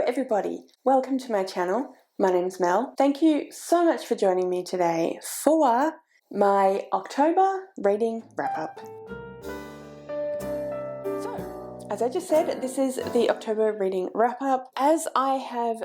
everybody, welcome to my channel. My name's Mel. Thank you so much for joining me today for my October reading wrap-up. So, as I just said, this is the October reading wrap-up. As I have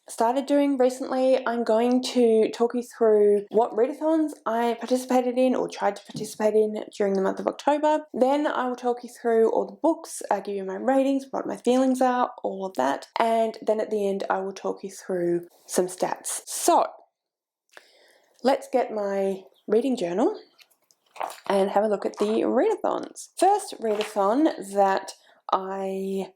started doing recently, I'm going to talk you through what readathons I participated in or tried to participate in during the month of October. Then I will talk you through all the books, give you my ratings, what my feelings are, all of that. And then at the end I will talk you through some stats. So let's get my reading journal and have a look at the readathons. First readathon that I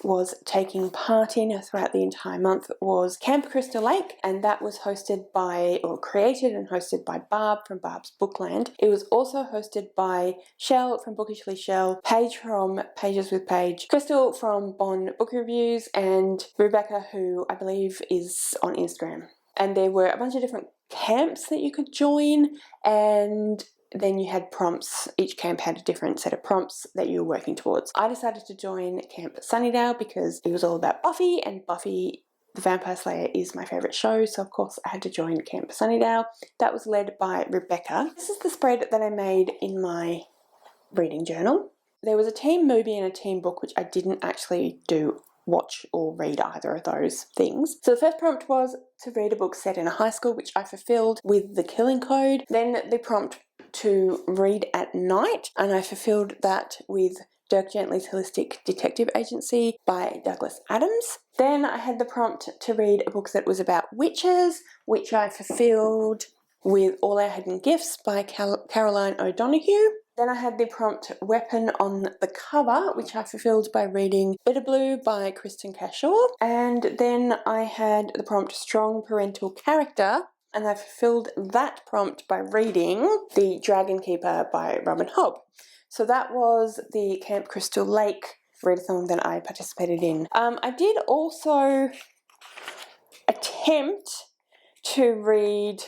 was taking part in throughout the entire month was Camp Crystal Lake, and that was hosted by, or created and hosted by Barb from Barb's Bookland. It was also hosted by Shell from Bookishly Shell, Paige from Pages with Paige, Crystal from Bon Book Reviews, and Rebecca, who I believe is on Instagram. And there were a bunch of different camps that you could join, and then you had prompts. Each camp had a different set of prompts that you were working towards. I decided to join Camp Sunnydale because it was all about Buffy, and Buffy the Vampire Slayer is my favourite show, so of course I had to join Camp Sunnydale. That was led by Rebecca. This is the spread that I made in my reading journal. There was a team movie and a team book, which I didn't actually watch or read either of those things. So the first prompt was to read a book set in a high school, which I fulfilled with The Killing Code. Then the prompt to read at night, and I fulfilled that with Dirk Gently's Holistic Detective Agency by Douglas Adams. Then I had the prompt to read a book that was about witches, which I fulfilled with All Our Hidden Gifts by Caroline O'Donoghue. Then I had the prompt Weapon on the Cover, which I fulfilled by reading Bitterblue by Kristen Cashore. And then I had the prompt Strong Parental Character, and I fulfilled that prompt by reading The Dragon Keeper by Robin Hobb. So that was the Camp Crystal Lake readathon that I participated in. I did also attempt to read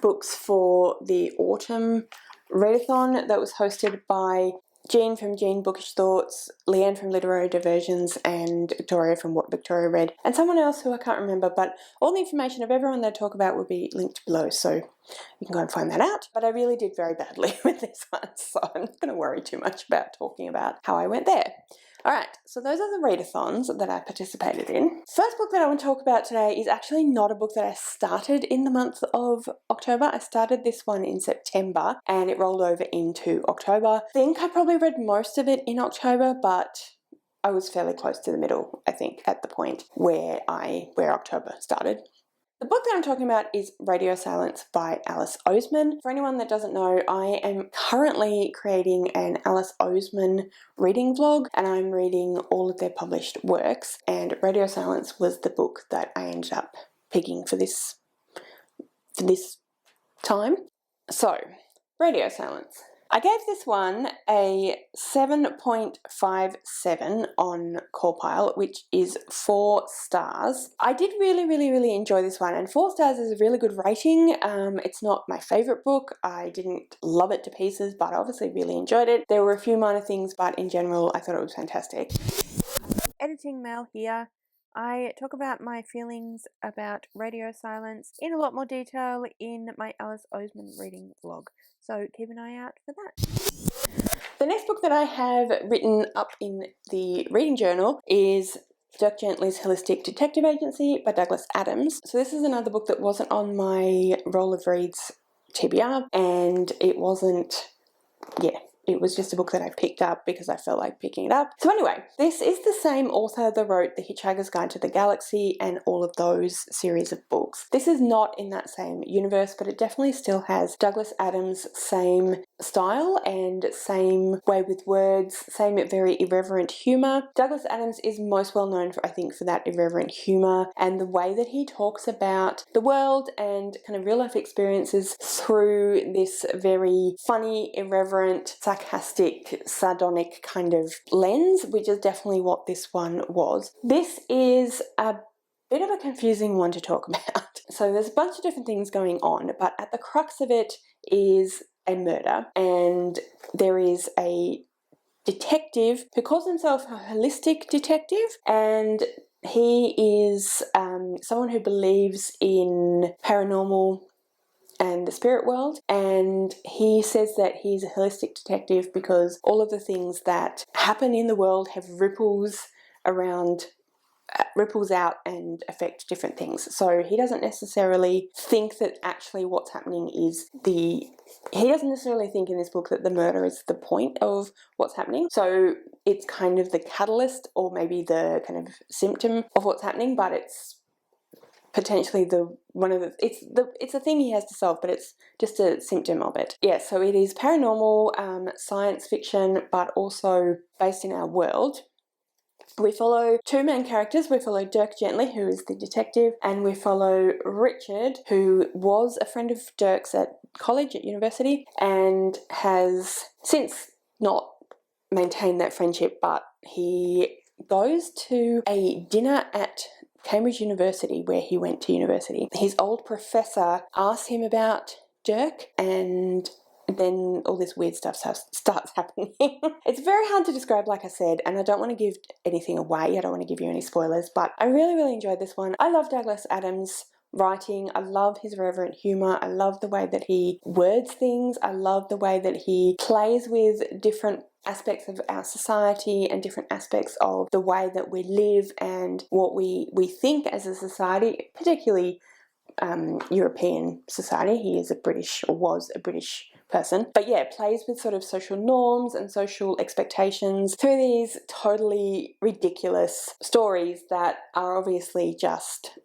books for the autumn readathon that was hosted by Jean from Jean Bookish Thoughts, Leanne from Literary Diversions, and Victoria from What Victoria Read, and someone else who I can't remember, but all the information of everyone they talk about will be linked below, so you can go and find that out. But I really did very badly with this one, so I'm not going to worry too much about talking about how I went there. Alright, so those are the readathons that I participated in. First book that I want to talk about today is actually not a book that I started in the month of October. I started this one in September and it rolled over into October. I think I probably read most of it in October, but I was fairly close to the middle, I think, at the point where October started. The book that I'm talking about is Radio Silence by Alice Oseman. For anyone that doesn't know, I am currently creating an Alice Oseman reading vlog, and I'm reading all of their published works, and Radio Silence was the book that I ended up picking for this time. So, Radio Silence. I gave this one a 7.57 on Callpile, which is 4 stars. I did really enjoy this one, and 4 stars is a really good rating. It's not my favourite book. I didn't love it to pieces, but I obviously really enjoyed it. There were a few minor things, but in general I thought it was fantastic. Editing Mel here. I talk about my feelings about Radio Silence in a lot more detail in my Alice Oseman reading vlog, so keep an eye out for that. The next book that I have written up in the reading journal is Dirk Gently's Holistic Detective Agency by Douglas Adams. So this is another book that wasn't on my Roll of Reads TBR, and it was just a book that I picked up because I felt like picking it up. So anyway, this is the same author that wrote The Hitchhiker's Guide to the Galaxy and all of those series of books. This is not in that same universe, but it definitely still has Douglas Adams' same style and same way with words, same very irreverent humour. Douglas Adams is most well known for, I think, for that irreverent humour and the way that he talks about the world and kind of real life experiences through this very funny, irreverent, sarcastic, sardonic kind of lens, which is definitely what this one was. This is a bit of a confusing one to talk about. So there's a bunch of different things going on, but at the crux of it is a murder, and there is a detective who calls himself a holistic detective, and he is someone who believes in paranormal and the spirit world, and he says that he's a holistic detective because all of the things that happen in the world have ripples out and affect different things. So he doesn't necessarily think that actually what's happening is he doesn't necessarily think in this book that the murder is the point of what's happening. So it's kind of the catalyst or maybe the kind of symptom of what's happening, but it's potentially it's a thing he has to solve, but it's just a symptom of it. Yeah, so it is paranormal, science fiction, but also based in our world. We follow two main characters. We follow Dirk Gently, who is the detective, and we follow Richard, who was a friend of Dirk's at college, at university, and has since not maintained that friendship, but he goes to a dinner at Cambridge University where he went to university. His old professor asks him about Dirk, and then all this weird stuff starts happening. It's very hard to describe, like I said, and I don't want to give anything away. I don't want to give you any spoilers, but I really, really enjoyed this one. I love Douglas Adams' writing. I love his irreverent humour. I love the way that he words things. I love the way that he plays with different aspects of our society and different aspects of the way that we live and what we think as a society, particularly European society. He is was a British person, but yeah, plays with sort of social norms and social expectations through these totally ridiculous stories that are obviously just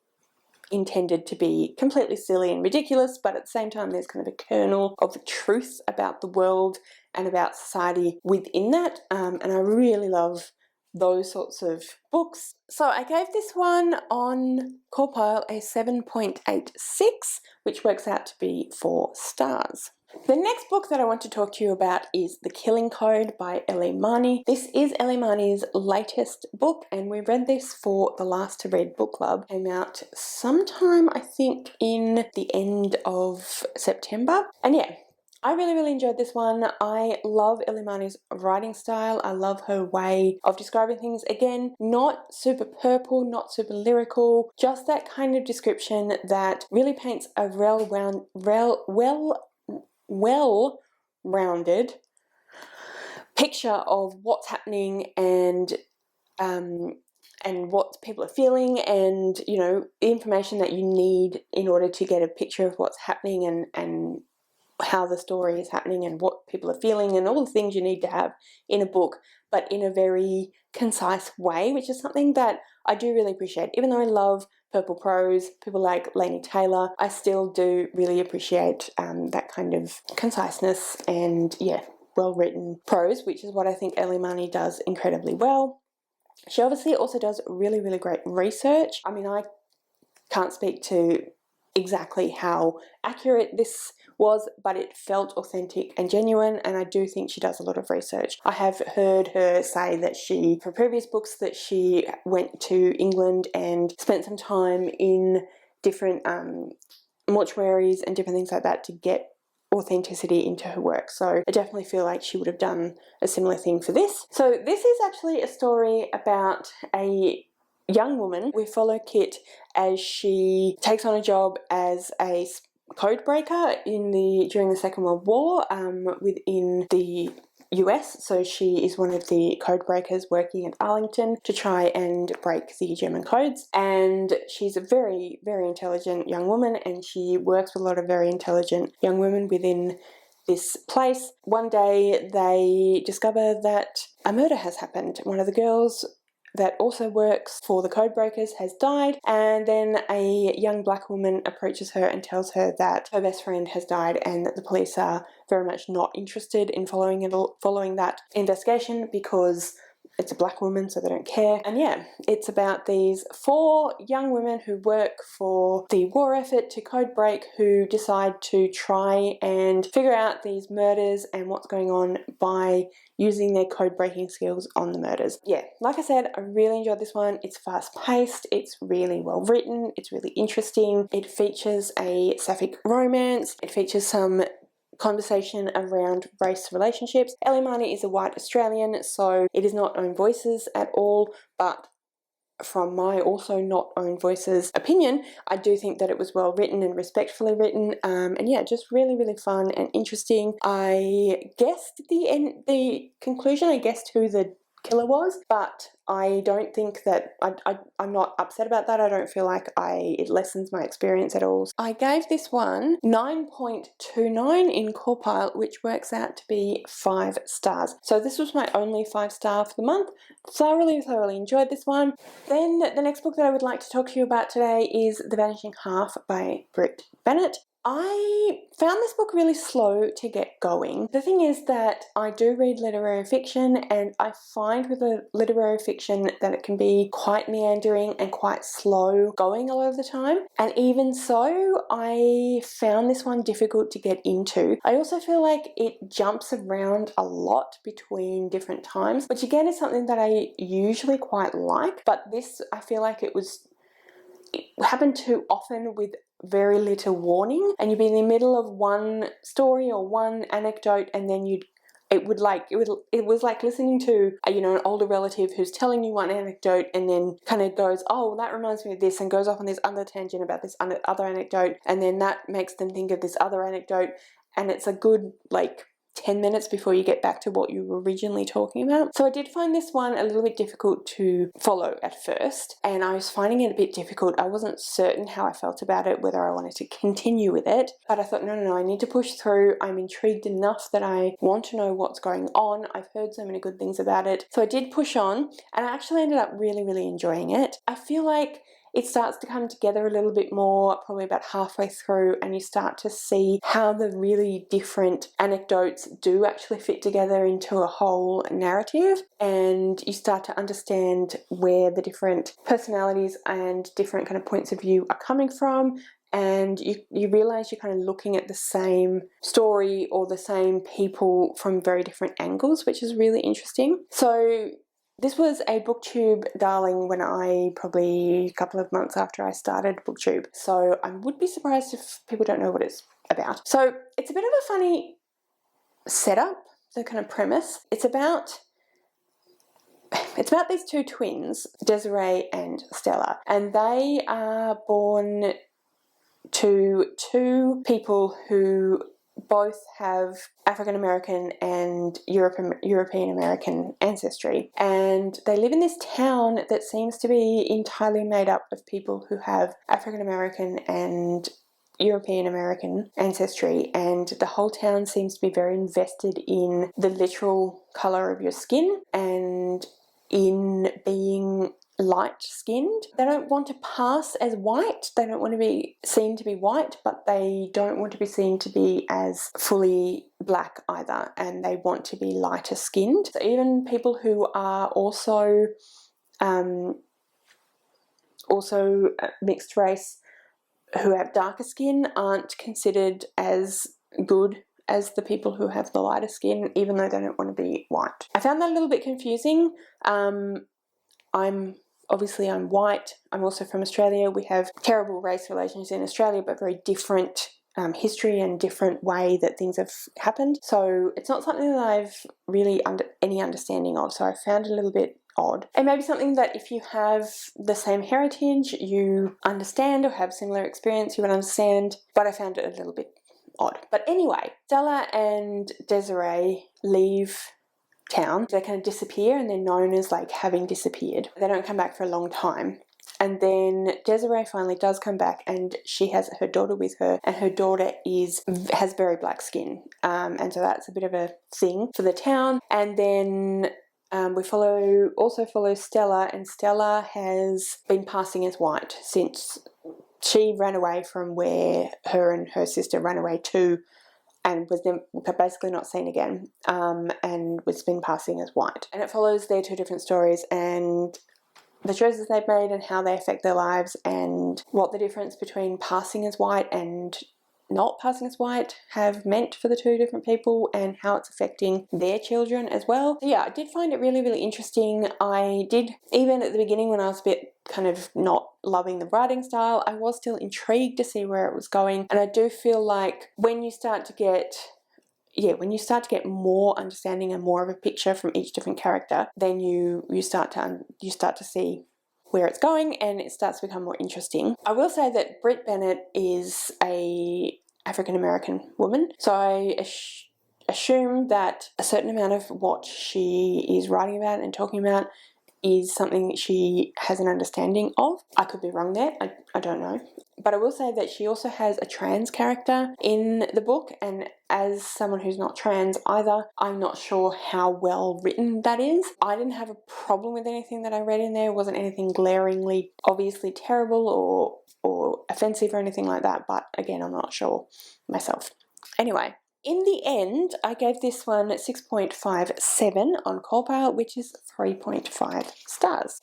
intended to be completely silly and ridiculous, but at the same time there's kind of a kernel of truth about the world and about society within that, and I really love those sorts of books. So I gave this one on Corpile a 7.86, which works out to be 4 stars. The next book that I want to talk to you about is The Killing Code by Ellie Marney. This is Ellie Marney's latest book, and we read this for the Last to Read book club. It came out sometime, I think, in the end of September. And yeah, I really, really enjoyed this one. I love Ellie Marney's writing style. I love her way of describing things. Again, not super purple, not super lyrical, just that kind of description that really paints a well-rounded picture of what's happening and what people are feeling, and the information that you need in order to get a picture of what's happening and how the story is happening and what people are feeling and all the things you need to have in a book, but in a very concise way, which is something that I do really appreciate. Even though I love purple prose, people like Laini Taylor, I still do really appreciate that kind of conciseness and, yeah, well-written prose, which is what I think Ellie Marney does incredibly well. She obviously also does really, really great research. I mean, I can't speak to exactly how accurate this was, but it felt authentic and genuine, and I do think she does a lot of research. I have heard her say that for previous books, that she went to England and spent some time in different mortuaries and different things like that to get authenticity into her work. So I definitely feel like she would have done a similar thing for this. So this is actually a story about a young woman. We follow Kit as she takes on a job as a code breaker during the Second World War within the US. So she is one of the code breakers working at Arlington to try and break the German codes, and she's a very, very intelligent young woman, and she works with a lot of very intelligent young women within this place. One day they discover that a murder has happened. One of the girls that also works for the codebreakers has died, and then a young black woman approaches her and tells her that her best friend has died and that the police are very much not interested in following that investigation because it's a black woman, so they don't care. And yeah, it's about these 4 young women who work for the war effort to code break, who decide to try and figure out these murders and what's going on by using their code breaking skills on the murders. Yeah, like I said, I really enjoyed this one. It's fast paced, it's really well written, it's really interesting. It features a sapphic romance, it features some conversation around race relationships. Ellie Marney is a white Australian, so it is not own voices at all, but from my also not own voice's opinion, I do think that it was well written and respectfully written, and yeah, just really, really fun and interesting. I guessed the conclusion, I guessed who the killer was, but I don't think that I'm not upset about that. I don't feel like it lessens my experience at all. I gave this one 9.29 in Corpile, which works out to be 5 stars. So this was my only 5-star for the month. Thoroughly enjoyed this one. Then the next book that I would like to talk to you about today is The Vanishing Half by Bennett. I found this book really slow to get going. The thing is that I do read literary fiction, and I find with a literary fiction that it can be quite meandering and quite slow going a lot of the time. And even so, I found this one difficult to get into. I also feel like it jumps around a lot between different times, which again is something that I usually quite like, but this, I feel like it happened too often with very little warning, and you'd be in the middle of one story or one anecdote, and then it was like listening to an older relative who's telling you one anecdote and then kind of goes, oh, that reminds me of this, and goes off on this other tangent about this other anecdote, and then that makes them think of this other anecdote, and it's a good 10 minutes before you get back to what you were originally talking about. So I did find this one a little bit difficult to follow at first, and I was finding it a bit difficult. I wasn't certain how I felt about it, whether I wanted to continue with it, but I thought, no, I need to push through. I'm intrigued enough that I want to know what's going on. I've heard so many good things about it. So I did push on, and I actually ended up really, really enjoying it. I feel like it starts to come together a little bit more, probably about halfway through, and you start to see how the really different anecdotes do actually fit together into a whole narrative, and you start to understand where the different personalities and different kind of points of view are coming from, and you realise you're kind of looking at the same story or the same people from very different angles, which is really interesting. So this was a BookTube darling when probably a couple of months after I started BookTube. So I would be surprised if people don't know what it's about. So it's a bit of a funny setup, the kind of premise. It's about these two twins, Desiree and Stella, and they are born to two people who both have African American and European American ancestry, and they live in this town that seems to be entirely made up of people who have African American and European American ancestry, and the whole town seems to be very invested in the literal colour of your skin and in being light-skinned. They don't want to pass as white. They don't want to be seen to be white, but they don't want to be seen to be as fully black either, and they want to be lighter skinned. So even people who are also mixed race who have darker skin aren't considered as good as the people who have the lighter skin, even though they don't want to be white. I found that a little bit confusing. I'm white. I'm also from Australia. We have terrible race relations in Australia, but very different history and different way that things have happened. So it's not something that I've really any understanding of. So I found it a little bit odd. It may be something that if you have the same heritage, you understand, or have similar experience, you would understand, but I found it a little bit odd. But anyway, Stella and Desiree leave town. They kind of disappear, and they're known as having disappeared. They don't come back for a long time. And then Desiree finally does come back, and she has her daughter with her, and her daughter has very black skin. And so that's a bit of a thing for the town. And then we also follow Stella, and Stella has been passing as white since she ran away from where her and her sister ran away to, and was then basically not seen again, and was been passing as white. And it follows their two different stories and the choices they've made and how they affect their lives, and what the difference between passing as white and not passing as white have meant for the two different people, and how it's affecting their children as well. So yeah, I did find it really, really interesting. I did, even at the beginning when I was a bit kind of not loving the writing style, I was still intrigued to see where it was going. And I do feel like when you start to get more understanding and more of a picture from each different character, then you start to see where it's going and it starts to become more interesting. I will say that Brit Bennett is a African-American woman, so I assume that a certain amount of what she is writing about and talking about is something she has an understanding of. I could be wrong there, I don't know. But I will say that she also has a trans character in the book, and as someone who's not trans either, I'm not sure how well written that is. I didn't have a problem with anything that I read in there. It wasn't anything glaringly obviously terrible or offensive or anything like that, but again, I'm not sure myself. Anyway, in the end, I gave this one 6.57 on Compile, which is 3.5 stars.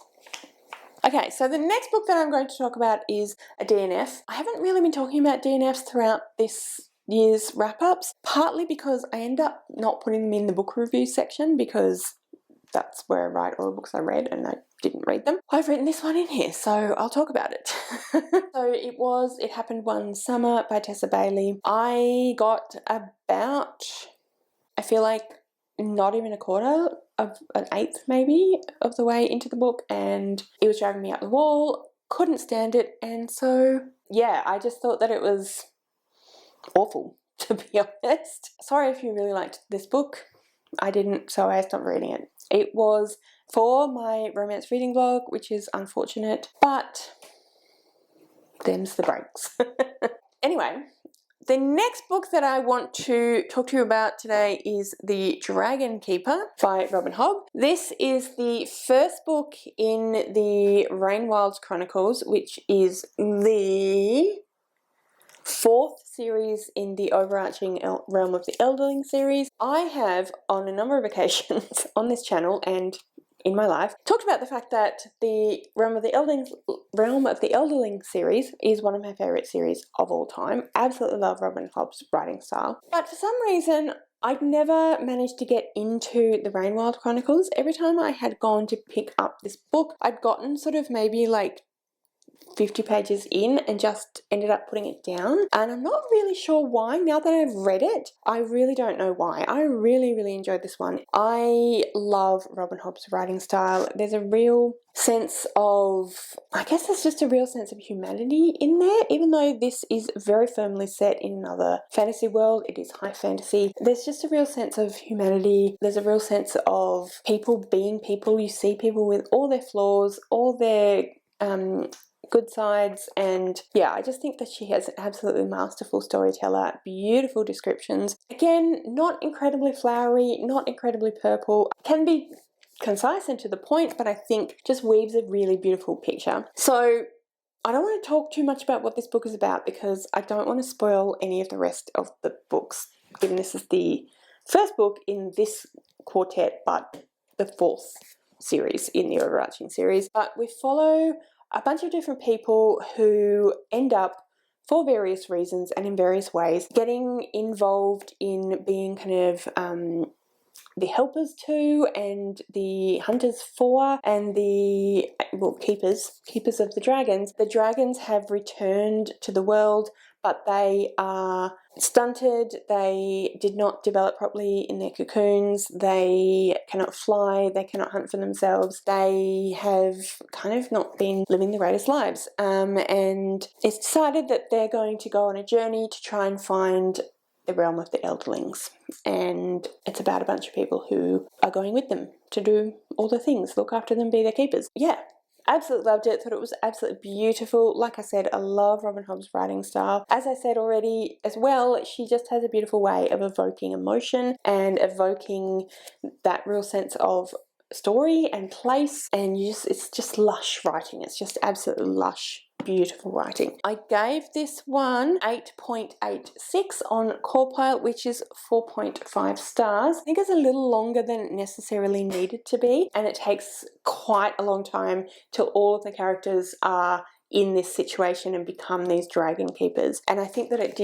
Okay, so the next book that I'm going to talk about is a DNF. I haven't really been talking about DNFs throughout this year's wrap-ups, partly because I end up not putting them in the book review section because that's where I write all the books I read and I didn't read them. I've written this one in here, so I'll talk about it. So It Happened One Summer by Tessa Bailey. I got about, I feel like, not even a quarter of an eighth maybe of the way into the book, and it was driving me up the wall, couldn't stand it, and so yeah, I just thought that it was awful, to be honest. Sorry if you really liked this book. I didn't, so I stopped reading it. It was for my romance reading blog, which is unfortunate, but them's the breaks. Anyway, the next book that I want to talk to you about today is The Dragon Keeper by Robin Hobb. This is the first book in the Rainwilds Chronicles, which is the fourth series in the overarching Realm of the Elderling series. I have, on a number of occasions on this channel and in my life, talked about the fact that the Realm of the Elderling series is one of my favourite series of all time. Absolutely love Robin Hobb's writing style. But for some reason, I'd never managed to get into the Rainwild Chronicles. Every time I had gone to pick up this book, I'd gotten sort of maybe like 50 pages in and just ended up putting it down, and I'm not really sure why. Now that I've read it, I really don't know why. I really enjoyed this one. I love Robin Hobb's writing style. There's a real sense of, I guess there's just a real sense of humanity in there, even though this is very firmly set in another fantasy world. It is high fantasy. There's just a real sense of humanity. There's a real sense of people being people. You see people with all their flaws, all their good sides, and yeah, I just think that she has an absolutely masterful storyteller, beautiful descriptions. Again, not incredibly flowery, not incredibly purple, can be concise and to the point, but I think just weaves a really beautiful picture. So I don't want to talk too much about what this book is about because I don't want to spoil any of the rest of the books, given this is the first book in this quartet, but the fourth series in the overarching series. But we follow a bunch of different people who end up, for various reasons and in various ways, getting involved in being kind of the helpers to and the hunters for and the, well, keepers of the dragons. The dragons have returned to the world, but they are stunted. They did not develop properly in their cocoons. They cannot fly. They cannot hunt for themselves. They have kind of not been living the greatest lives. And it's decided that they're going to go on a journey to try and find the realm of the Elderlings, and it's about a bunch of people who are going with them to do all the things, look after them, be their keepers. Yeah, absolutely loved it. Thought it was absolutely beautiful. Like I said, I love Robin Hobb's writing style. As I said already as well, she just has a beautiful way of evoking emotion and evoking that real sense of story and place, and it's just lush writing. It's just absolutely lush, beautiful writing. I gave this one 8.86 on Compile, which is 4.5 stars. I think it's a little longer than it necessarily needed to be, and it takes quite a long time till all of the characters are in this situation and become these dragon keepers. And I think that it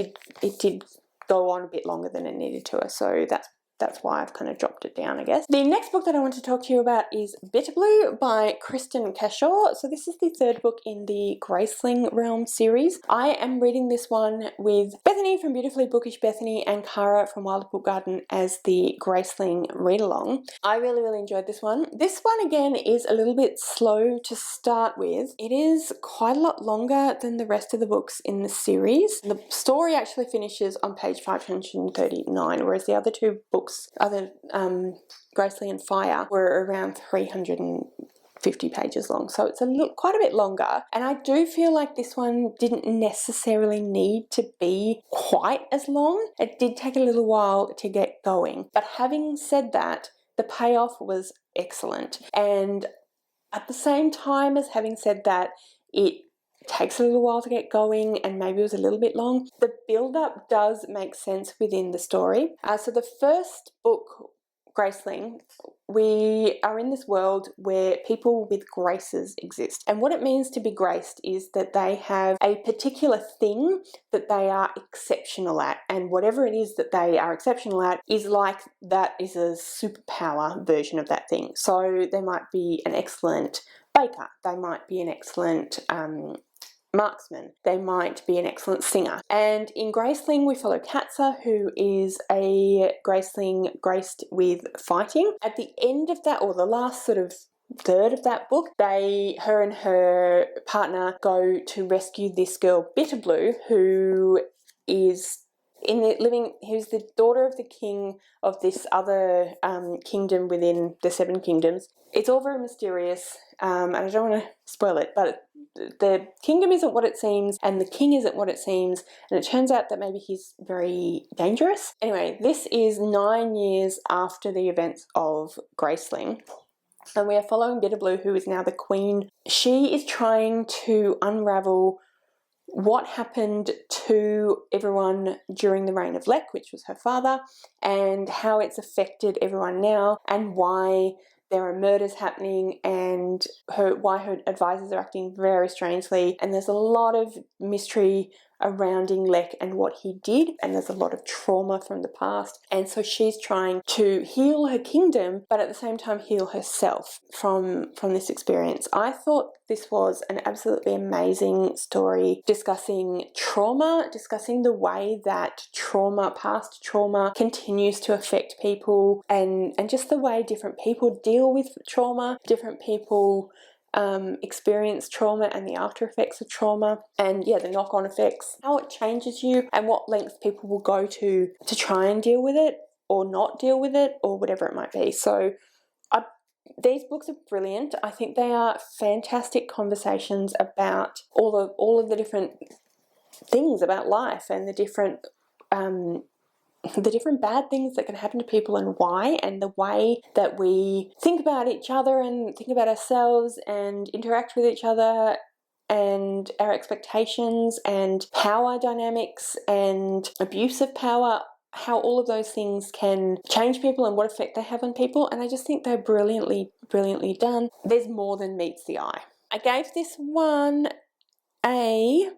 did go on a bit longer than it needed to, so that's that's why I've kind of dropped it down, I guess. The next book that I want to talk to you about is Bitterblue by Kristen Cashore. So this is the third book in the Graceling Realm series. I am reading this one with Bethany from Beautifully Bookish Bethany and Cara from Wild Book Garden as the Graceling read-along. I really enjoyed this one. This one again is a little bit slow to start with. It is quite a lot longer than the rest of the books in the series. The story actually finishes on page 539, whereas the other two books, Graceling and Fire, were around 350 pages long, so it's quite a bit longer. And I do feel like this one didn't necessarily need to be quite as long. It did take a little while to get going, but having said that, the payoff was excellent. And at the same time as having said that, it takes a little while to get going and maybe it was a little bit long. The build-up does make sense within the story. So the first book, Graceling, we are in this world where people with graces exist. And what it means to be graced is that they have a particular thing that they are exceptional at. And whatever it is that they are exceptional at is like that is a superpower version of that thing. So they might be an excellent baker. They might be an excellent marksman. They might be an excellent singer. And in Graceling, we follow Katza, who is a Graceling graced with fighting. At the end of that, or the last sort of third of that book, her and her partner go to rescue this girl, Bitterblue, who is who's the daughter of the king of this other kingdom within the Seven Kingdoms. It's all very mysterious, and I don't want to spoil it, but the kingdom isn't what it seems, and the king isn't what it seems, and it turns out that maybe he's very dangerous. Anyway, this is 9 years after the events of Graceling, and we are following Bitterblue, who is now the queen. She is trying to unravel what happened to everyone during the reign of Lek, which was her father, and how it's affected everyone now, and why there are murders happening, and why her advisors are acting very strangely. And there's a lot of mystery surrounding Lek and what he did, and there's a lot of trauma from the past. And so she's trying to heal her kingdom, but at the same time heal herself from this experience. I thought this was an absolutely amazing story discussing trauma, discussing the way that past trauma continues to affect people, and just the way different people deal with trauma, different people experience trauma and the after effects of trauma, and the knock-on effects, how it changes you, and what lengths people will go to try and deal with it or not deal with it, or whatever it might be. So these books are brilliant. I think they are fantastic conversations about all of the different things about life, and the different bad things that can happen to people, and why, and the way that we think about each other and think about ourselves and interact with each other, and our expectations and power dynamics and abuse of power, how all of those things can change people and what effect they have on people. And I just think they're brilliantly done. There's more than meets the eye. I gave this one a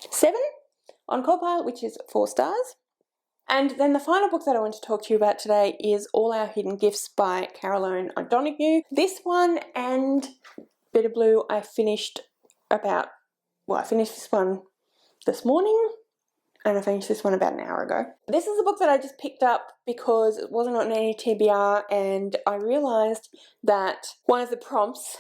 7 on Copilot, which is 4 stars. And then the final book that I want to talk to you about today is All Our Hidden Gifts by Caroline O'Donoghue. This one and Bitterblue I finished this one this morning, and I finished this one about an hour ago. This is a book that I just picked up because it wasn't on any TBR, and I realised that one of the prompts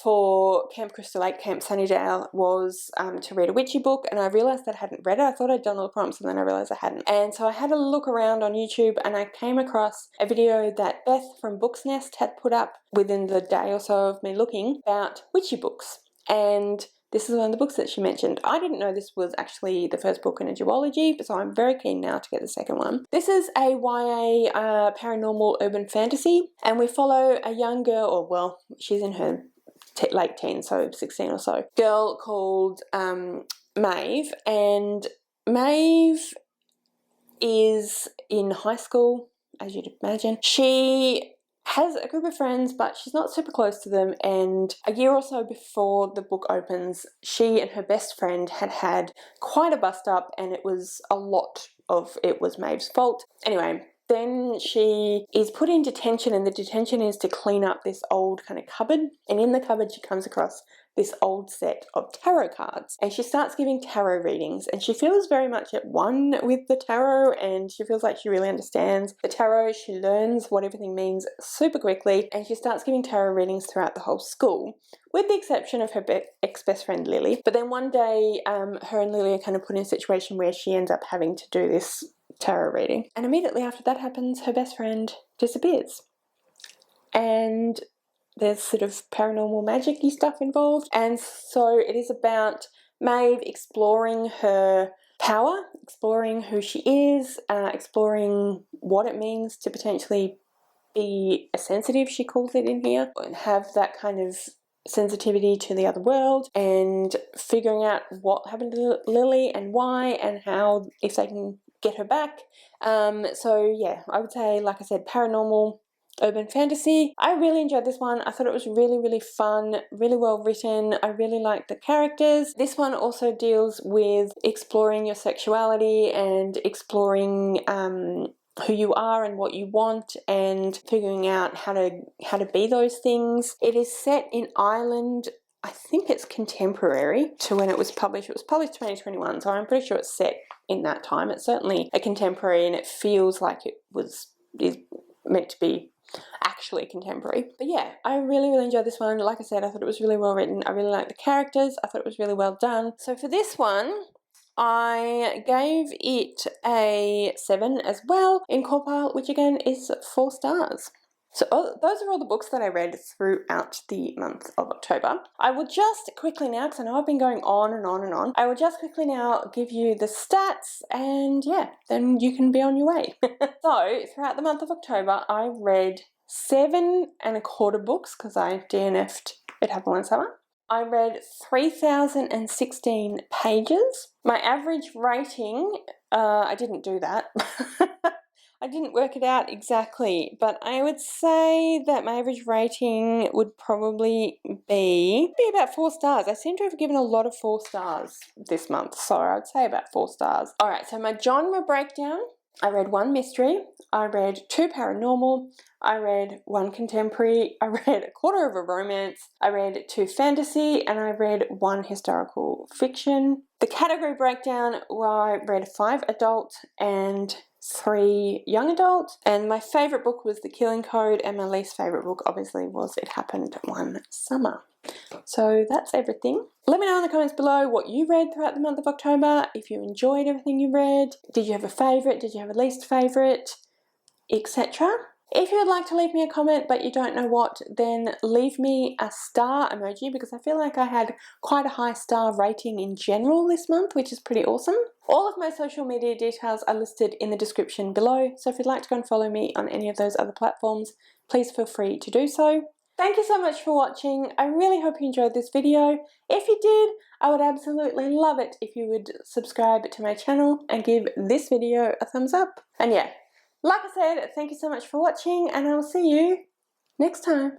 for Camp Crystal Lake, Camp Sunnydale was to read a witchy book, and I realised that I hadn't read it. I thought I'd done all the prompts, and then I realised I hadn't. And so I had a look around on YouTube, and I came across a video that Beth from Books Nest had put up within the day or so of me looking about witchy books. And this is one of the books that she mentioned. I didn't know this was actually the first book in a duology, so I'm very keen now to get the second one. This is a YA paranormal urban fantasy, and we follow a young girl, she's in her late teens, so 16 or so, girl called Maeve, and Maeve is in high school, as you'd imagine. She has a group of friends, but she's not super close to them, and a year or so before the book opens, she and her best friend had quite a bust up, and a lot of it was Maeve's fault. Anyway, Then she is put in detention, and the detention is to clean up this old kind of cupboard. And in the cupboard she comes across this old set of tarot cards, and she starts giving tarot readings, and she feels very much at one with the tarot, and she feels like she really understands the tarot. She learns what everything means super quickly, and she starts giving tarot readings throughout the whole school, with the exception of her ex-best friend Lily. But then one day her and Lily are kind of put in a situation where she ends up having to do this tarot reading, and immediately after that happens, her best friend disappears, and there's sort of paranormal magic-y stuff involved. And so it is about Maeve exploring her power, exploring who she is, exploring what it means to potentially be a sensitive, she calls it in here, and have that kind of sensitivity to the other world, and figuring out what happened to Lily and why, and how, if they can get her back. So yeah, I would say, like I said, paranormal urban fantasy. I really enjoyed this one. I thought it was really, really fun, really well written. I really liked the characters. This one also deals with exploring your sexuality and exploring who you are and what you want, and figuring out how to be those things. It is set in Ireland. I think it's contemporary to when it was published. It was published 2021, so I'm pretty sure it's set in that time. It's certainly a contemporary, and it feels like it is meant to be actually contemporary. But yeah, I really, really enjoyed this one. Like I said, I thought it was really well written. I really liked the characters. I thought it was really well done. So for this one, I gave it a 7 as well in core pile, which again is 4 stars. So those are all the books that I read throughout the month of October. I will just quickly now, because I know I've been going on and on and on, I will just quickly now give you the stats, and yeah, then you can be on your way. So throughout the month of October, I read 7.25 books, because I DNF'd It Happened One Summer. I read 3,016 pages. My average rating, I didn't do that. I didn't work it out exactly, but I would say that my average rating would probably be about 4 stars. I seem to have given a lot of 4 stars this month, so I would say about 4 stars. Alright, so my genre breakdown. I read 1 mystery, I read 2 paranormal, I read 1 contemporary, I read a quarter of a romance, I read 2 fantasy, and I read 1 historical fiction. The category breakdown, well, I read 5 adult and 3 young adult, and my favourite book was The Killing Code, and my least favourite book obviously was It Happened One Summer. So that's everything. Let me know in the comments below what you read throughout the month of October, if you enjoyed everything you read, did you have a favourite, did you have a least favourite, etc. If you would like to leave me a comment but you don't know what, then leave me a star emoji, because I feel like I had quite a high star rating in general this month, which is pretty awesome. All of my social media details are listed in the description below, so if you'd like to go and follow me on any of those other platforms, please feel free to do so. Thank you so much for watching. I really hope you enjoyed this video. If you did, I would absolutely love it if you would subscribe to my channel and give this video a thumbs up. And yeah, like I said, thank you so much for watching, and I'll see you next time.